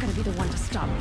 gotta be the one to stop me.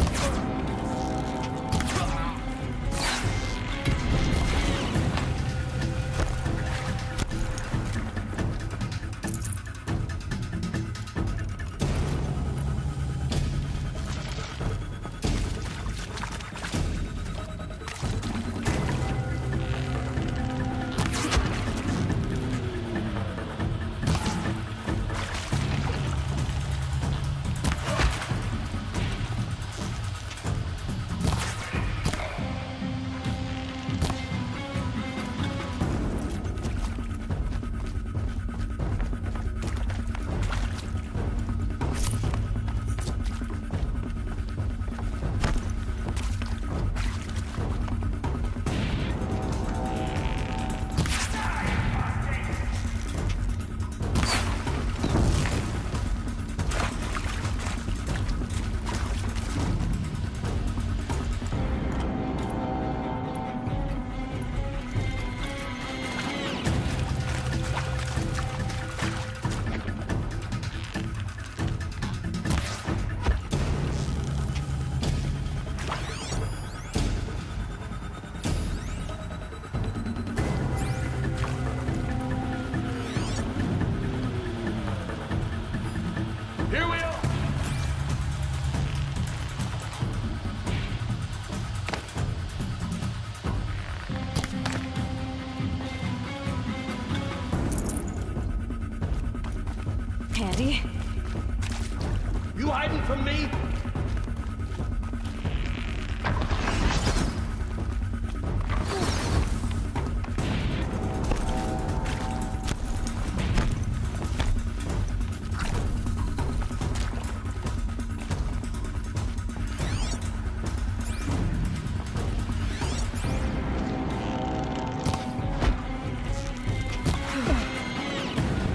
Andy? You hiding from me?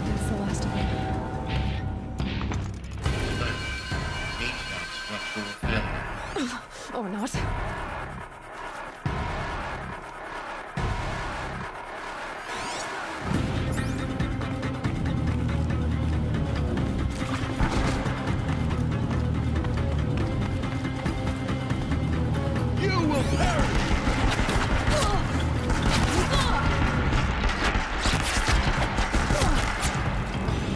That's the last of it. Or not. You will perish!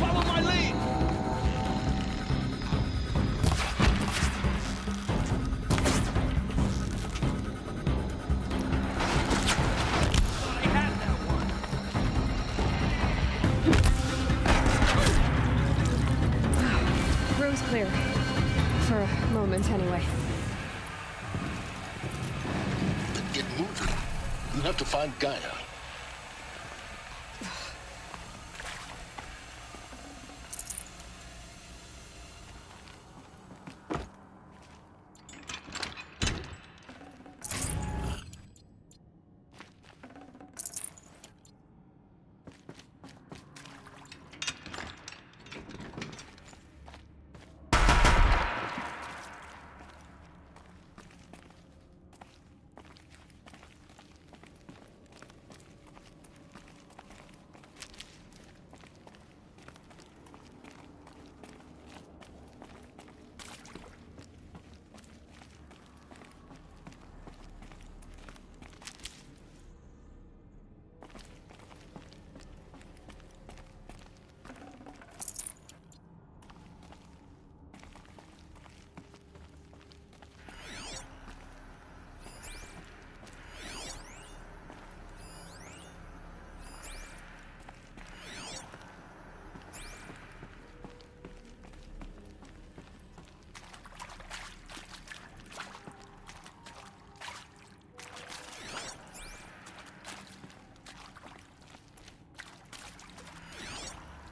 Follow my lead! I had that one. Room's clear. For a moment, anyway. Then get moving. You have to find Gaia.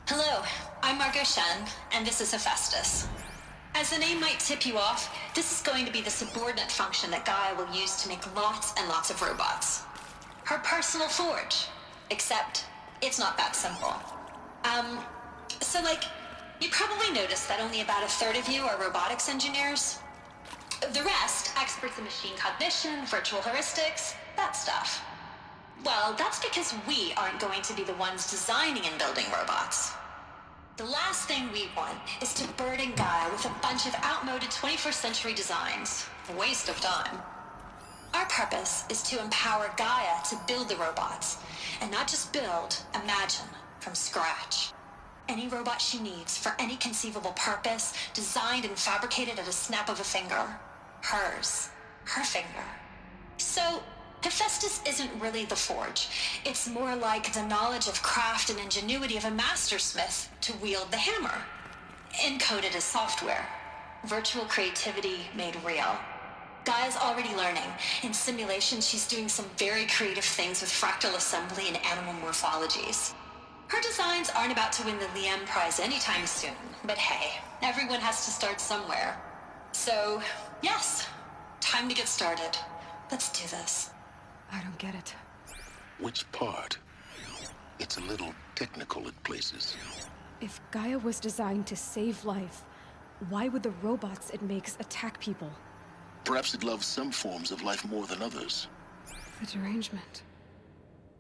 Hello, I'm Margot Shen, and this is Hephaestus. As the name might tip you off, this is going to be the subordinate function that Gaia will use to make lots and lots of robots. Her personal forge. Except, it's not that simple. You probably noticed that only about a third of you are robotics engineers. The rest, experts in machine cognition, virtual heuristics, that stuff. Well, that's because we aren't going to be the ones designing and building robots. The last thing we want is to burden Gaia with a bunch of outmoded 21st century designs. A waste of time. Our purpose is to empower Gaia to build the robots, and not just build, imagine, from scratch. Any robot she needs for any conceivable purpose, designed and fabricated at a snap of a finger. Hers. Her finger. So, Hephaestus isn't really the forge. It's more like the knowledge of craft and ingenuity of a mastersmith to wield the hammer. Encoded as software. Virtual creativity made real. Gaia's already learning. In simulation, she's doing some very creative things with fractal assembly and animal morphologies. Her designs aren't about to win the Liam Prize anytime soon, but hey, everyone has to start somewhere. So, yes, time to get started. Let's do this. I don't get it. Which part? It's a little technical at places. If Gaia was designed to save life, why would the robots it makes attack people? Perhaps it loves some forms of life more than others. The derangement.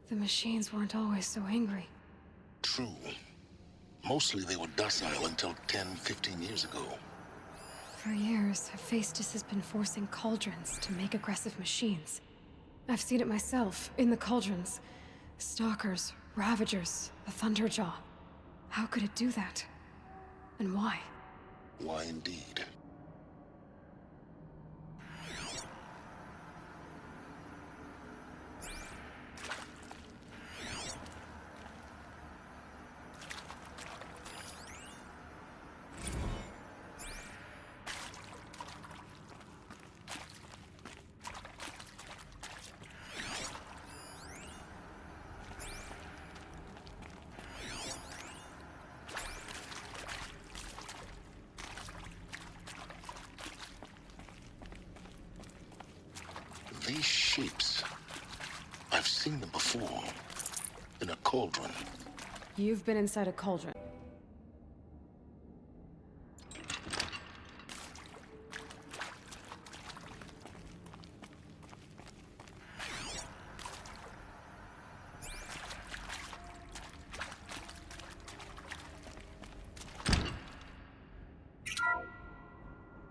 The machines weren't always so angry. True. Mostly they were docile until 10, 15 years ago. For years, Hephaestus has been forcing cauldrons to make aggressive machines. I've seen it myself, in the cauldrons. Stalkers, Ravagers, the Thunderjaw. How could it do that? And why? Why indeed? These shapes, I've seen them before. In a cauldron. You've been inside a cauldron.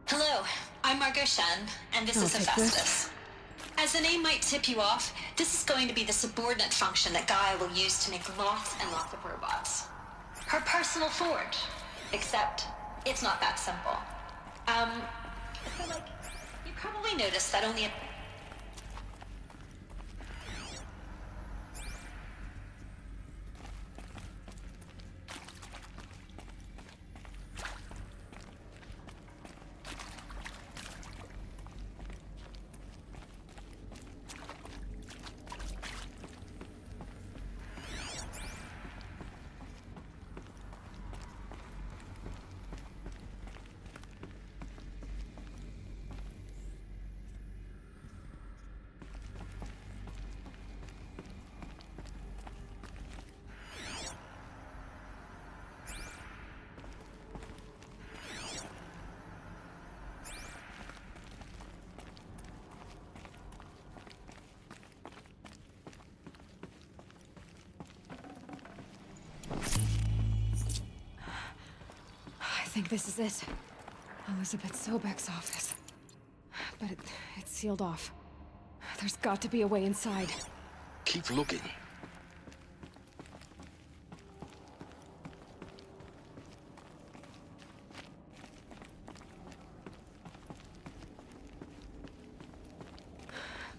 Hello, I'm Margot Shen, and this is I'll take Hephaestus. As the name might tip you off, this is going to be the subordinate function that Gaia will use to make lots and lots of robots. Her personal forge. Except, it's not that simple. So you probably noticed that only a... I think this is it. Elizabeth Sobek's office. But it's sealed off. There's got to be a way inside. Keep looking.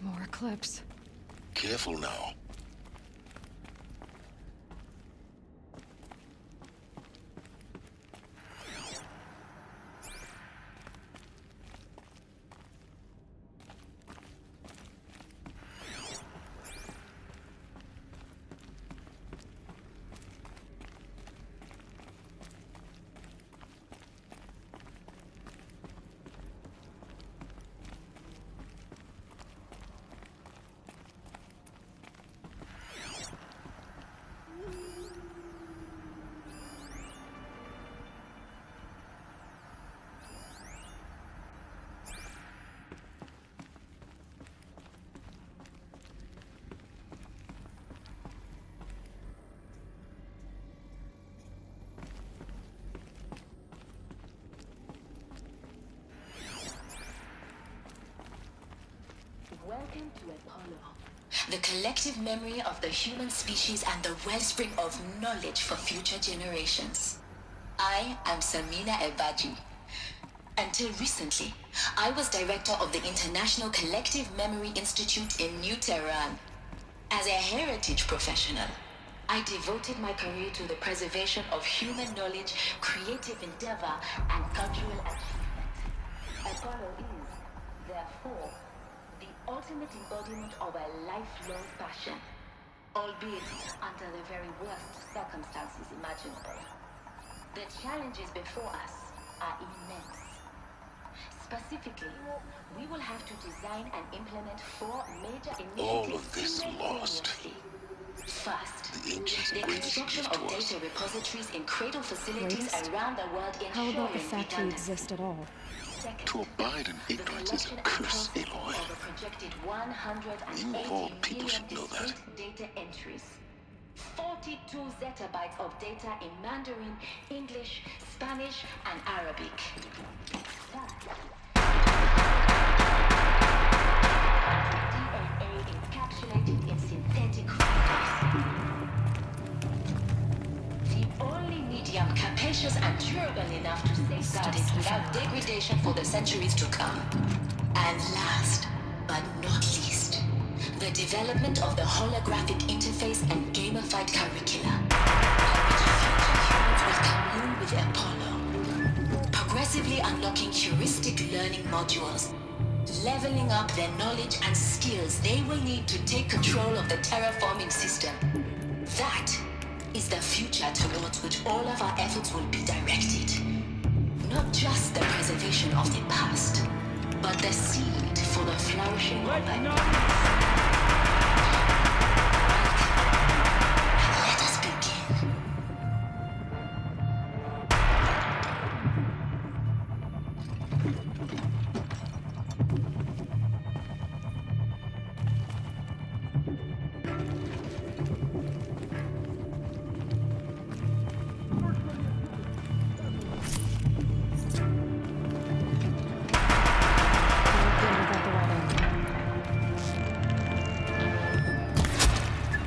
More clips. Careful now. Welcome to Apollo. The collective memory of the human species and the wellspring of knowledge for future generations. I am Samina Ebaji. Until recently, I was director of the International Collective Memory Institute in New Tehran. As a heritage professional, I devoted my career to the preservation of human knowledge, creative endeavor, and cultural achievement. Apollo is, therefore, the ultimate embodiment of a lifelong passion, albeit under the very worst circumstances imaginable. The challenges before us are immense. Specifically, we will have to design and implement 4 major initiatives. All of this lost. First, The ancients the greatest construction gift of to us. data repositories in cradle facilities Greatest? around the world How about the ensuring fact we redundancy. exist at all? Second, To abide in the ignorance is a collection and curse, processing Aloy. of a projected 180 You of all people million should know that. discrete data entries. 42 zettabytes of data in Mandarin, English, Spanish, and Arabic. Third, DNA encapsulated in synthetic fibers. The only medium capacious and durable enough to safeguard it without degradation for the centuries to come. And last, but not least, the development of the holographic interface and gamified curricula, on which future humans will commune with Apollo, progressively unlocking heuristic learning modules, leveling up their knowledge and skills they will need to take control of the terraforming system. That is the future towards which all of our efforts will be directed. Not just the preservation of the past, but the seed for the flourishing of the new. Let us begin.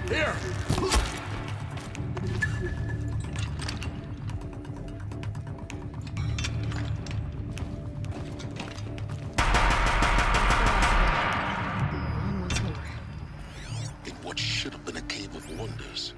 Here! On once more. In what should have been a cave of wonders.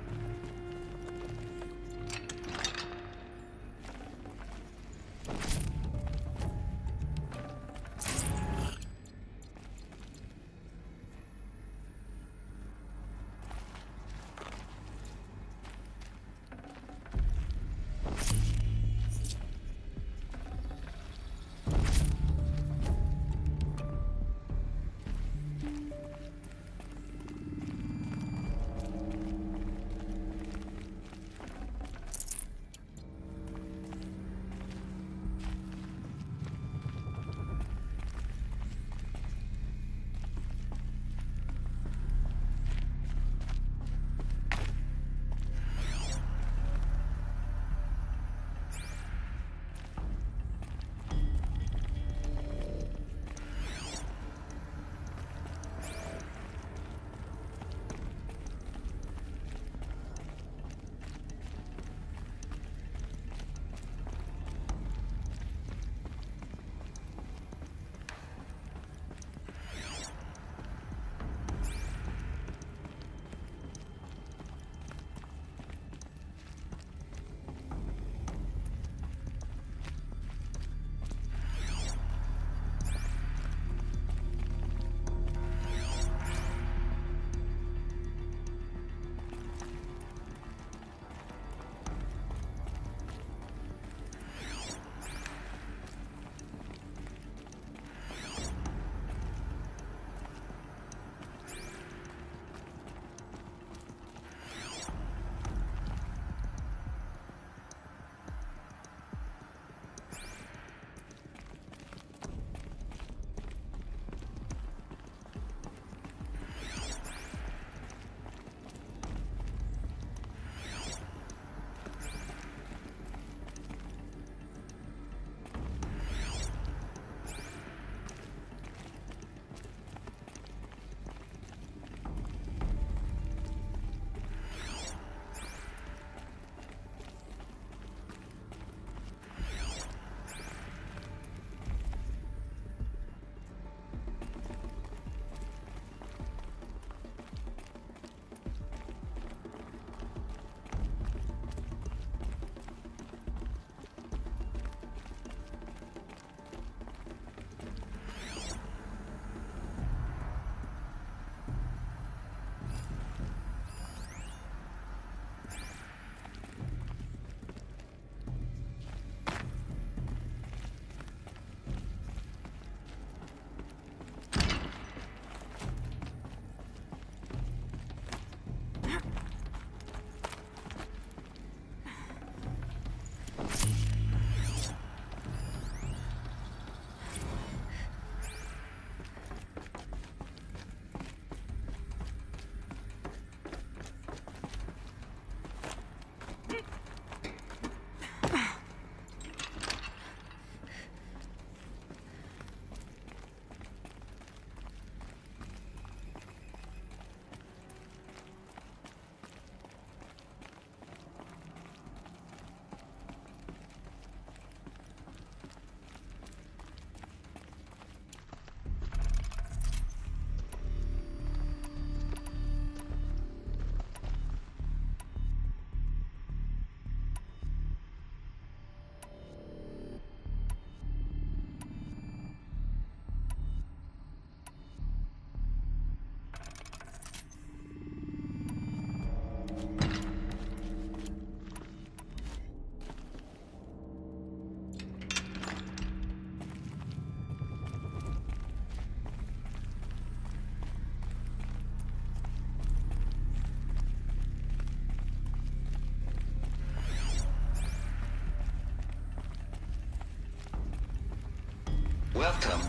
Welcome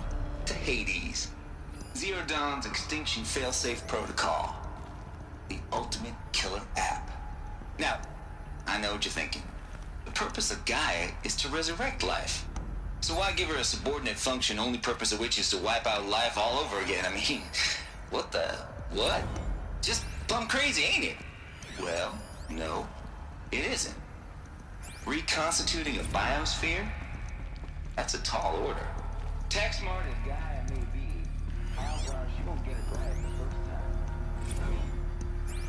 to Hades. Zero Dawn's Extinction Failsafe Protocol. The ultimate killer app. Now, I know what you're thinking. The purpose of Gaia is to resurrect life. So why give her a subordinate function, only purpose of which is to wipe out life all over again? I mean, what the... what? Just plumb crazy, ain't it? Well, no, it isn't. Reconstituting a biosphere? That's a tall order. Tax smart as Gaia may be, she won't get it right the first time.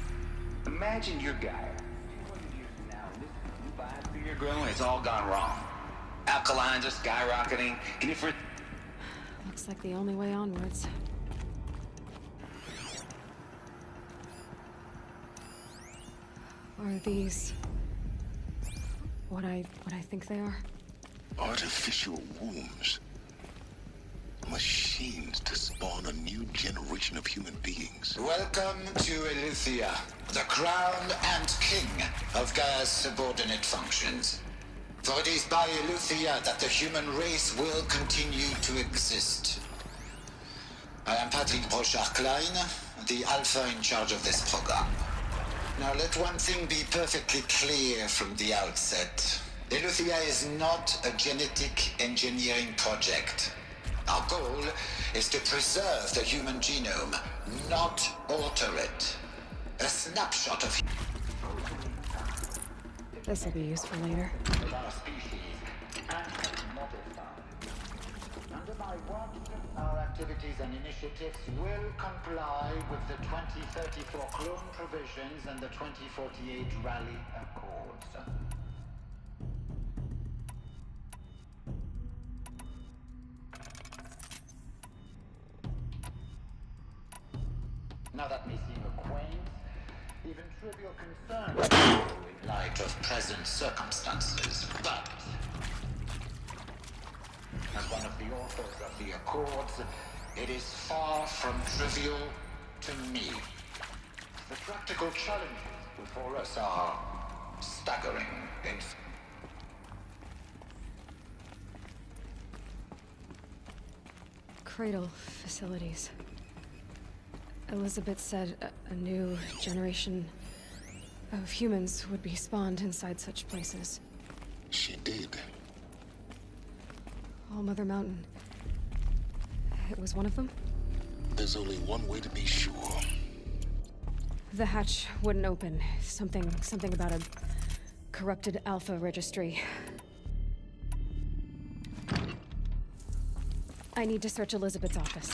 Imagine your Gaia. 200 years from now, this new biosphere you're growing, it's all gone wrong. Alkalines are skyrocketing. Looks like the only way onwards. Are these... what I think they are? Artificial wombs. Machines to spawn a new generation of human beings. Welcome to Eleuthia, the crown and king of Gaia's subordinate functions. For it is by Eleuthia that the human race will continue to exist. I am Patrick Brochard-Klein, the Alpha in charge of this program. Now let one thing be perfectly clear from the outset. Eleuthia is not a genetic engineering project. Our goal is to preserve the human genome, not alter it. A snapshot of This will be useful later. our species and modified. Under my watch, our activities and initiatives will comply with the 2034 clone provisions and the 2048 rally accords. Now that may seem a quaint, even trivial concern in light of present circumstances, but as one of the authors of the Accords, it is far from trivial to me. The practical challenges before us are staggering in Cradle facilities. Elizabeth said a new generation of humans would be spawned inside such places. She did. All Mother Mountain. It was one of them? There's only one way to be sure. The hatch wouldn't open. Something about a corrupted Alpha registry. I need to search Elizabeth's office.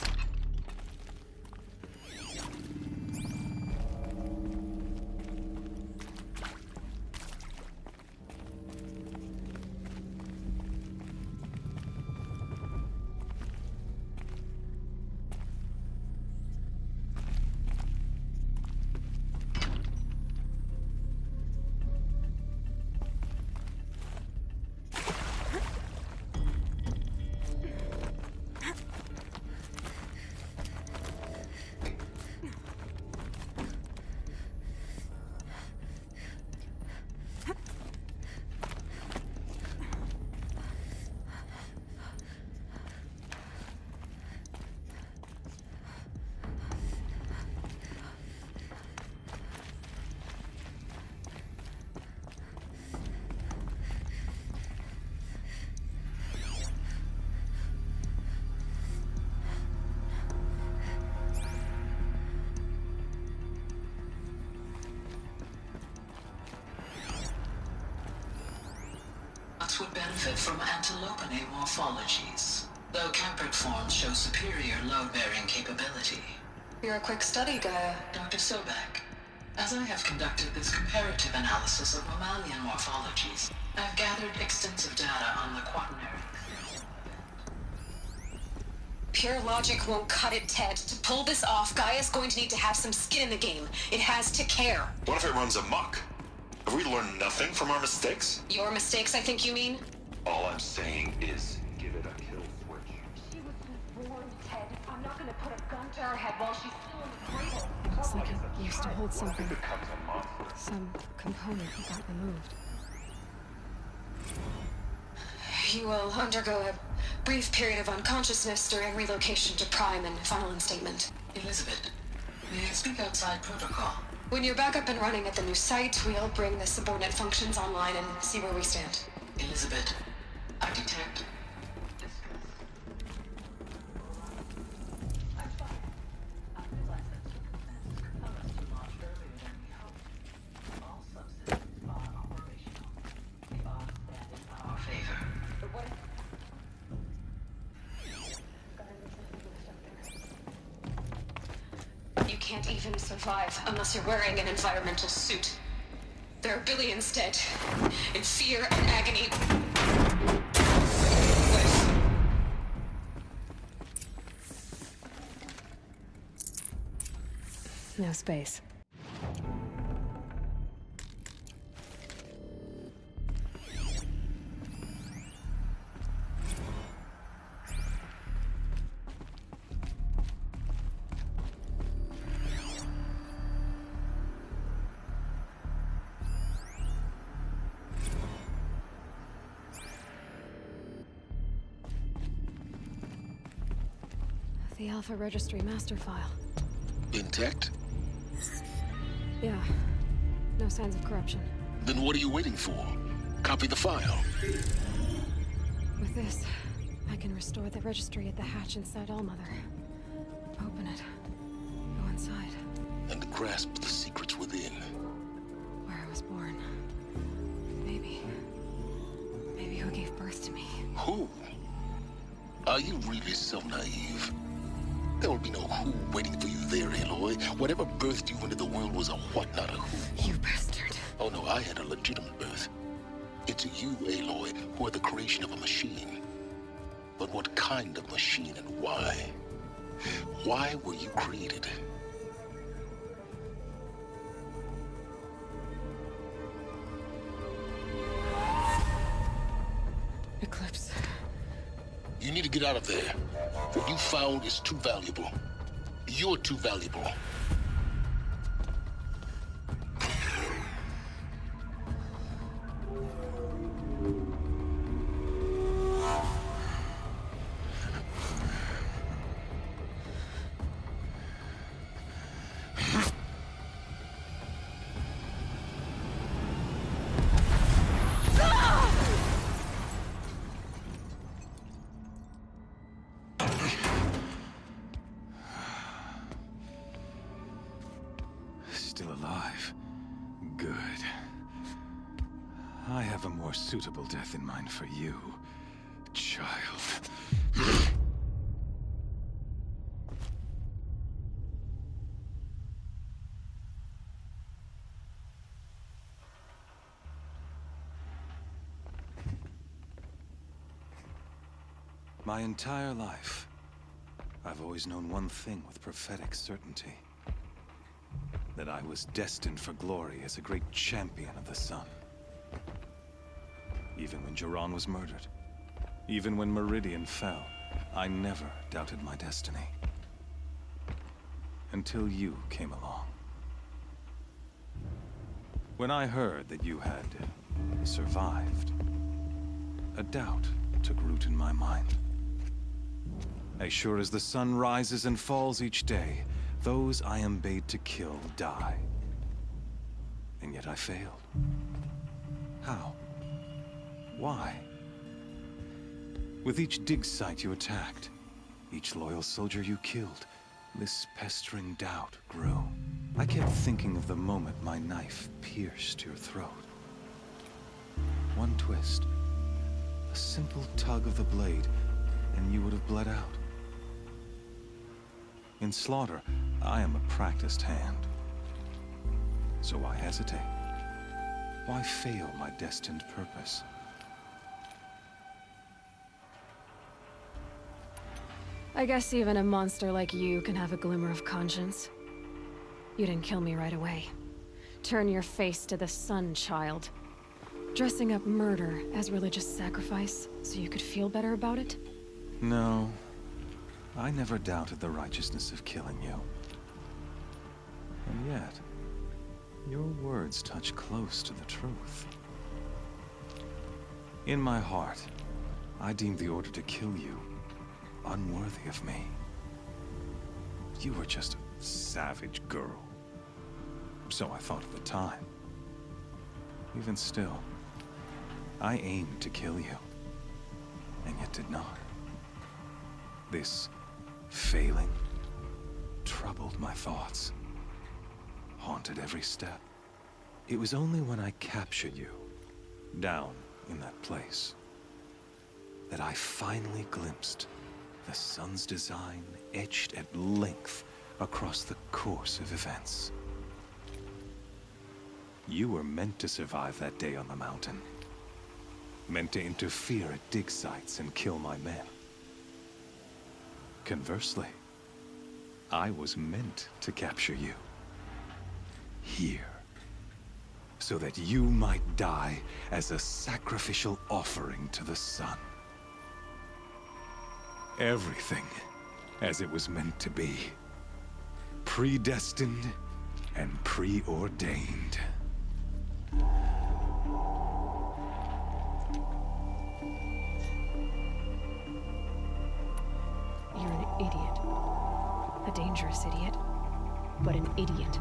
Would benefit from antilopinae morphologies, though Campert forms show superior load-bearing capability. You're a quick study, Gaia. Dr. Sobek, as I have conducted this comparative analysis of mammalian morphologies, I've gathered extensive data on the quaternary. Pure logic won't cut it, Ted. To pull this off, Gaia's going to need to have some skin in the game. It has to care. What if it runs amok? Have we learned nothing from our mistakes? Your mistakes, I think you mean? All I'm saying is, give it a kill switch. She was born, Ted. I'm not gonna put a gun to her head while she's still in the cradle. Looks like it used to hold something. It becomes a monster. Some component that got removed. You will undergo a Brief period of unconsciousness during relocation to Prime and final instatement. Elizabeth, may I speak outside protocol? When you're back up and running at the new site, we'll bring the subordinate functions online and see where we stand. Elizabeth, I detect... You can't even survive unless you're wearing an environmental suit. There are billions dead, in fear and agony. No space. The Alpha Registry master file. Intact? Yeah. No signs of corruption. Then what are you waiting for? Copy the file. With this, I can restore the registry at the hatch inside Allmother. Open it. Go inside. And grasp the secrets within. Where I was born. Maybe who gave birth to me. Who? Are you really so naive? There will be no who waiting for you there, Aloy. Whatever birthed you into the world was a what, not a who. You bastard. Oh no, I had a legitimate birth. It's you, Aloy, who are the creation of a machine. But what kind of machine and why? Why were you created? Eclipse. You need to get out of there. What you found is too valuable. You're too valuable. Still alive. Good. I have a more suitable death in mind for you, child. My entire life, I've always known one thing with prophetic certainty. That I was destined for glory as a great champion of the sun. Even when Jiran was murdered, even when Meridian fell, I never doubted my destiny. Until you came along. When I heard that you had survived, a doubt took root in my mind. As sure as the sun rises and falls each day, those I am bade to kill die. And yet I failed. How? Why? With each dig site you attacked, each loyal soldier you killed, this pestering doubt grew. I kept thinking of the moment my knife pierced your throat. One twist, a simple tug of the blade, and you would have bled out. In slaughter, I am a practiced hand. So why hesitate? Why fail my destined purpose? I guess even a monster like you can have a glimmer of conscience. You didn't kill me right away. Turn your face to the sun, child. Dressing up murder as religious sacrifice so you could feel better about it? No. I never doubted the righteousness of killing you. And yet, your words touch close to the truth. In my heart, I deemed the order to kill you unworthy of me. You were just a savage girl. So I thought at the time. Even still, I aimed to kill you, and yet did not. This failing troubled my thoughts, haunted every step. It was only when I captured you, down in that place, that I finally glimpsed the sun's design etched at length across the course of events. You were meant to survive that day on the mountain. Meant to interfere at dig sites and kill my men. Conversely, I was meant to capture you. Here. So that you might die as a sacrificial offering to the sun. Everything as it was meant to be. Predestined and preordained. You're an idiot. A dangerous idiot, but an idiot.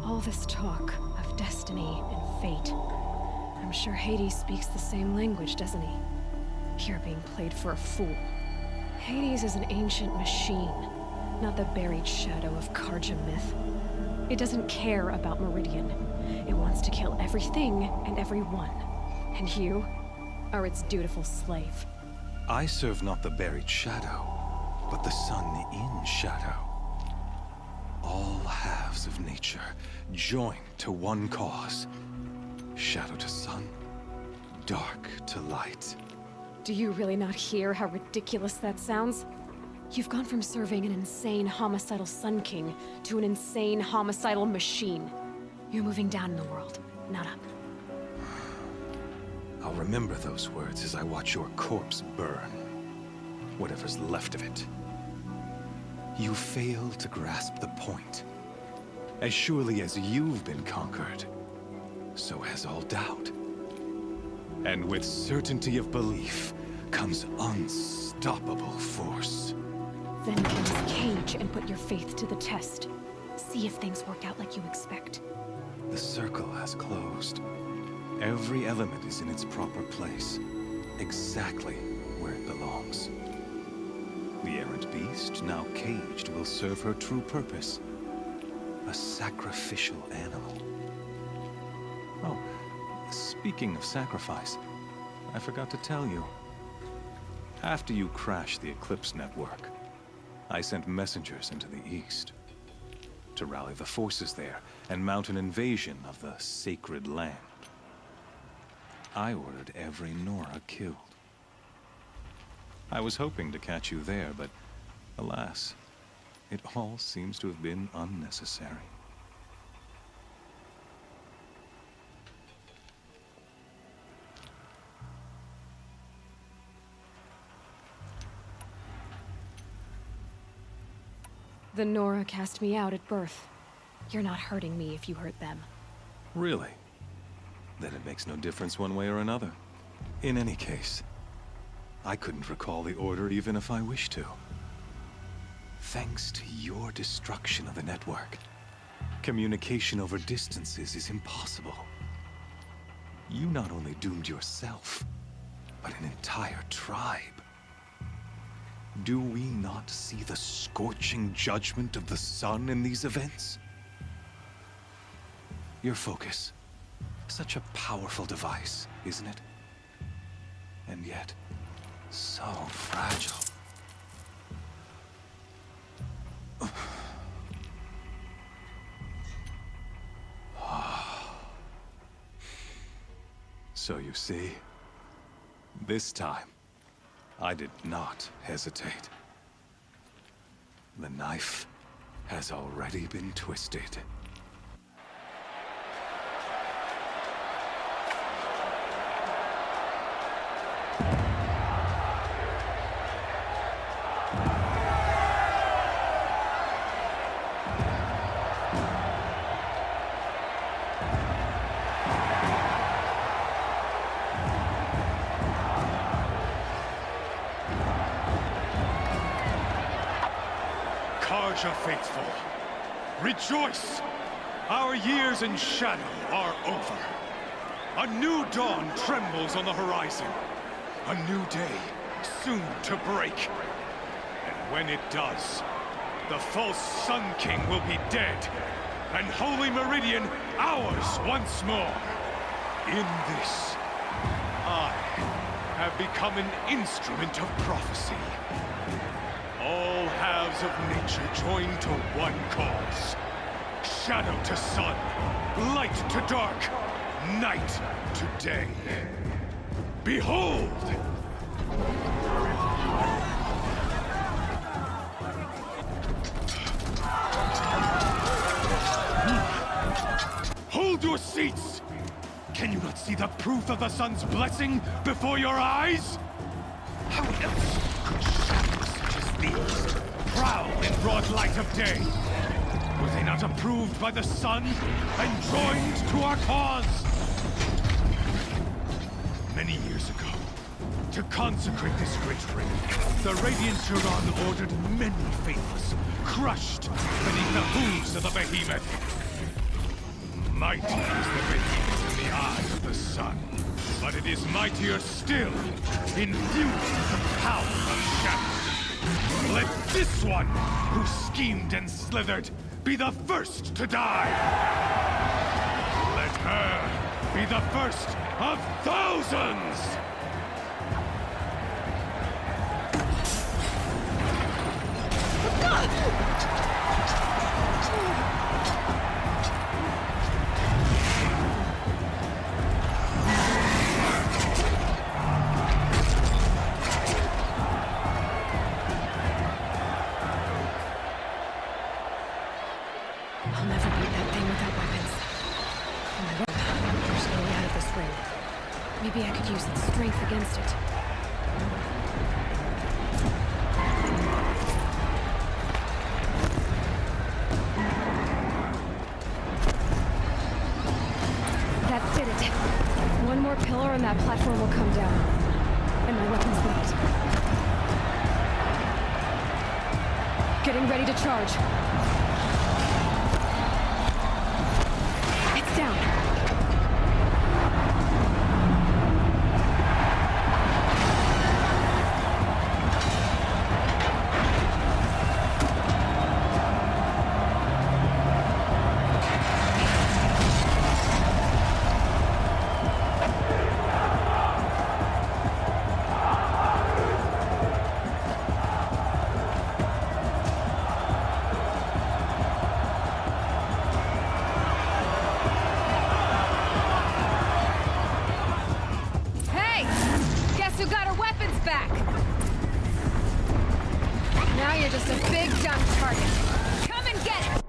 All this talk of destiny and fate. I'm sure Hades speaks the same language, doesn't he? You're being played for a fool. Hades is an ancient machine, not the buried shadow of Karja myth. It doesn't care about Meridian. It wants to kill everything and everyone. And you are its dutiful slave. I serve not the buried shadow, but the sun in shadow. All halves of nature joined to one cause. Shadow to sun, dark to light. Do you really not hear how ridiculous that sounds? You've gone from serving an insane homicidal Sun King to an insane homicidal machine. You're moving down in the world, not up. I'll remember those words as I watch your corpse burn. Whatever's left of it. You fail to grasp the point. As surely as you've been conquered, so has all doubt. And with certainty of belief comes unstoppable force. Then close the cage and put your faith to the test. See if things work out like you expect. The circle has closed. Every element is in its proper place, exactly where it belongs. The errant beast, now caged, will serve her true purpose. A sacrificial animal. Oh, speaking of sacrifice, I forgot to tell you. After you crashed the Eclipse network, I sent messengers into the east to rally the forces there and mount an invasion of the sacred land. I ordered every Nora killed. I was hoping to catch you there, but alas, it all seems to have been unnecessary. The Nora cast me out at birth. You're not hurting me if you hurt them. Really? Then it makes no difference one way or another. In any case, I couldn't recall the order even if I wished to. Thanks to your destruction of the network, communication over distances is impossible. You not only doomed yourself, but an entire tribe. Do we not see the scorching judgment of the sun in these events? Your focus. Such a powerful device, isn't it? And yet, so fragile. So you see, this time, I did not hesitate. The knife has already been twisted. Arja faithful, rejoice! Our years in shadow are over. A new dawn trembles on the horizon. A new day soon to break. And when it does, the false Sun King will be dead, and Holy Meridian ours once more. In this, I have become an instrument of prophecy. All halves of nature join to one cause. Shadow to sun, light to dark, night to day. Behold! Hold your seats! Can you not see the proof of the sun's blessing before your eyes? How else could shadows such as these prowl in broad light of day? Were they not approved by the sun and joined to our cause? Many years ago, to consecrate this great ring, the Radiant Turan ordered many faithless, crushed beneath the hooves of the behemoth. Mighty is the behemoth in the eye of the sun, but it is mightier still, infused with the power of shadow. Let this one, who schemed and slithered, be the first to die! Let her be the first of thousands! I'll never beat that thing without weapons. Oh my god, there's no way out of this ring. Maybe I could use its strength against it. That did it. One more pillar and that platform will come down. And my weapon's built. Getting ready to charge. It's down. Who got her weapons back? Now you're just a big dumb target. Come and get it!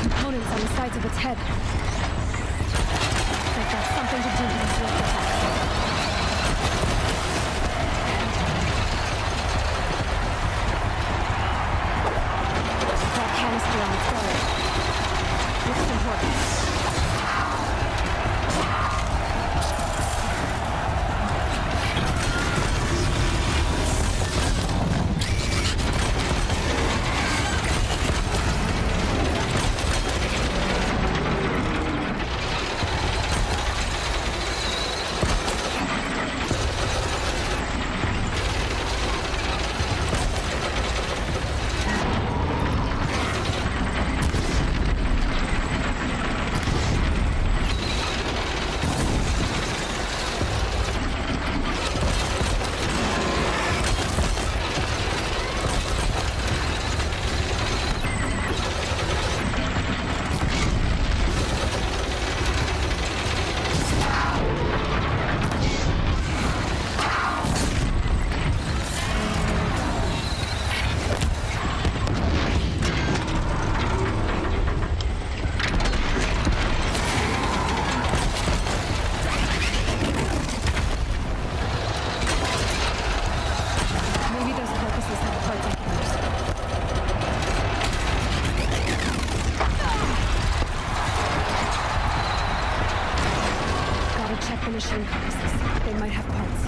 Components on the sides of its head. They've got something to do with its lift attacks. That canister on its guard. Looks important. have parts.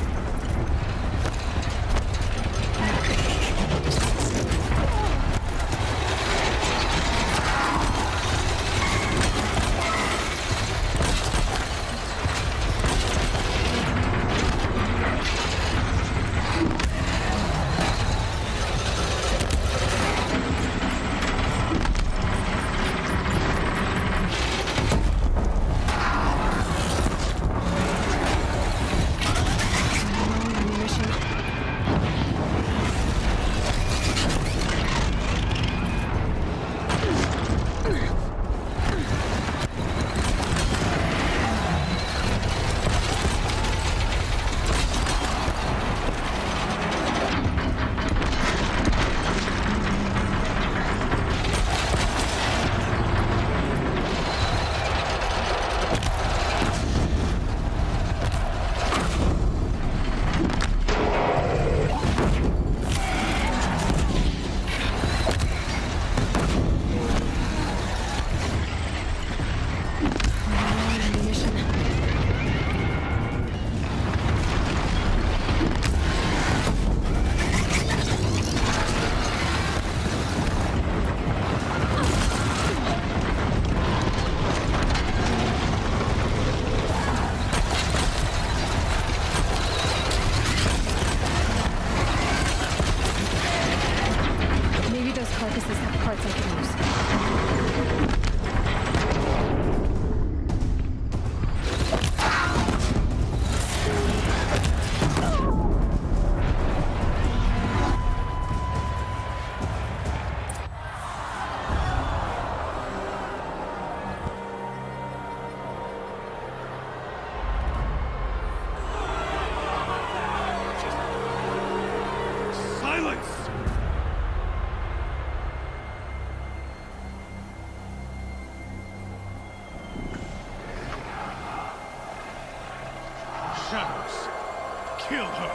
Shadows. Kill her.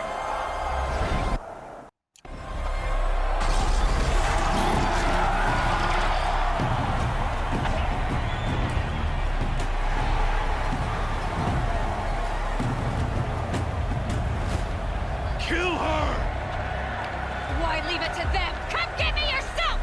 Kill her! Why leave it to them? Come get me yourself!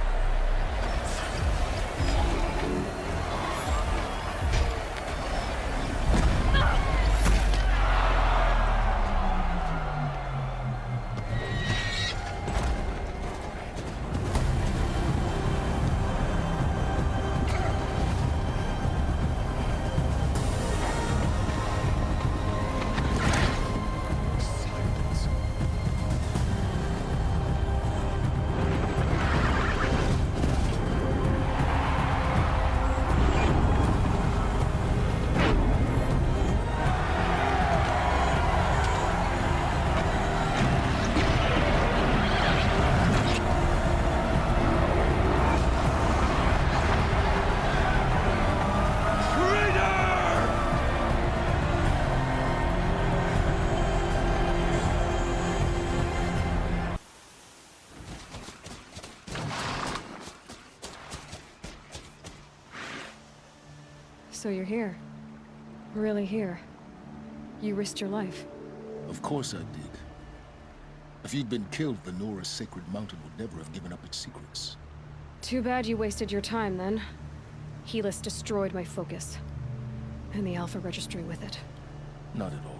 So you're here. Really here. You risked your life. Of course I did. If you'd been killed, the Nora Sacred Mountain would never have given up its secrets. Too bad you wasted your time, then. Helis destroyed my focus. And the Alpha Registry with it. Not at all.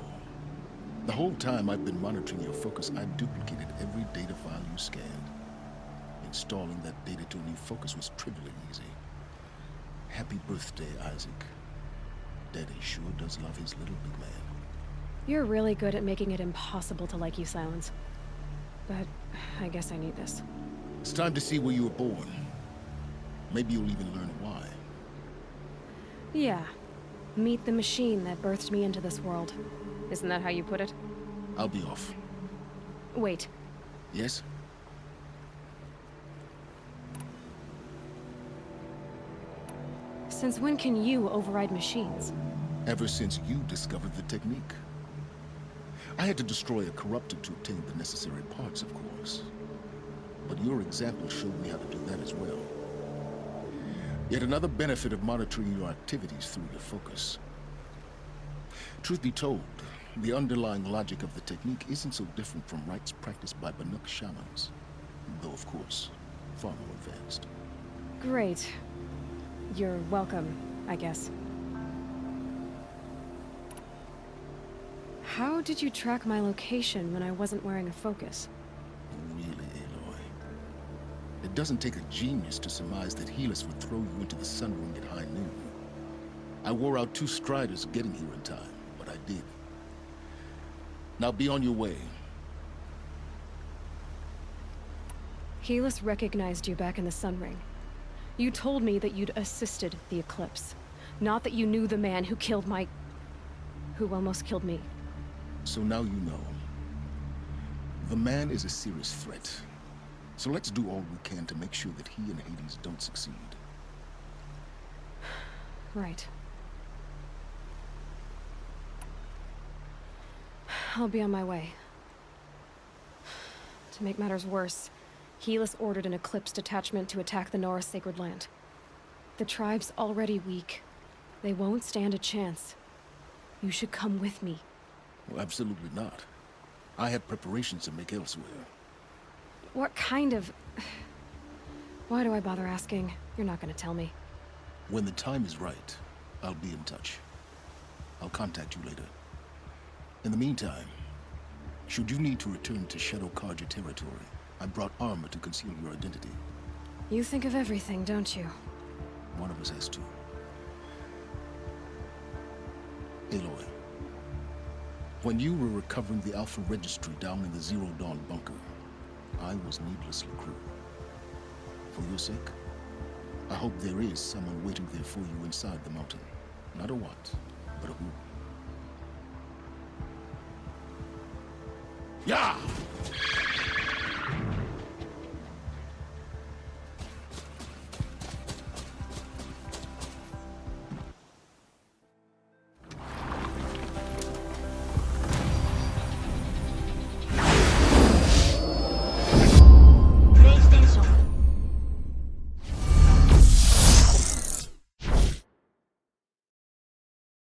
The whole time I've been monitoring your focus, I duplicated every data file you scanned. Installing that data to a new focus was trivially easy. Happy birthday, Isaac. Daddy sure does love his little big man. You're really good at making it impossible to like you, Silence. But I guess I need this. It's time to see where you were born. Maybe you'll even learn why. Yeah. Meet the machine that birthed me into this world. Isn't that how you put it? I'll be off. Wait. Yes? Since when can you override machines? Ever since you discovered the technique. I had to destroy a corruptor to obtain the necessary parts, of course. But your example showed me how to do that as well. Yet another benefit of monitoring your activities through your focus. Truth be told, the underlying logic of the technique isn't so different from rites practiced by Banuk shamans, though of course, far more advanced. Great. You're welcome, I guess. How did you track my location when I wasn't wearing a focus? Really, Aloy? It doesn't take a genius to surmise that Helis would throw you into the Sun Ring at high noon. I wore out 2 striders getting here in time, but I did. Now be on your way. Helis recognized you back in the Sun Ring. You told me that you'd assisted the eclipse. Not that you knew the man who killed who almost killed me. So now you know. The man is a serious threat. So let's do all we can to make sure that he and Hades don't succeed. Right. I'll be on my way. To make matters worse, Helis ordered an Eclipse detachment to attack the Nora Sacred Land. The tribe's already weak. They won't stand a chance. You should come with me. Well, absolutely not. I have preparations to make elsewhere. What kind of... Why do I bother asking? You're not gonna tell me. When the time is right, I'll be in touch. I'll contact you later. In the meantime, should you need to return to Shadow Karja territory, I brought armor to conceal your identity. You think of everything, don't you? One of us has to. Aloy, when you were recovering the Alpha Registry down in the Zero Dawn bunker, I was needlessly cruel. For your sake, I hope there is someone waiting there for you inside the mountain. Not a what, but a who. Yeah!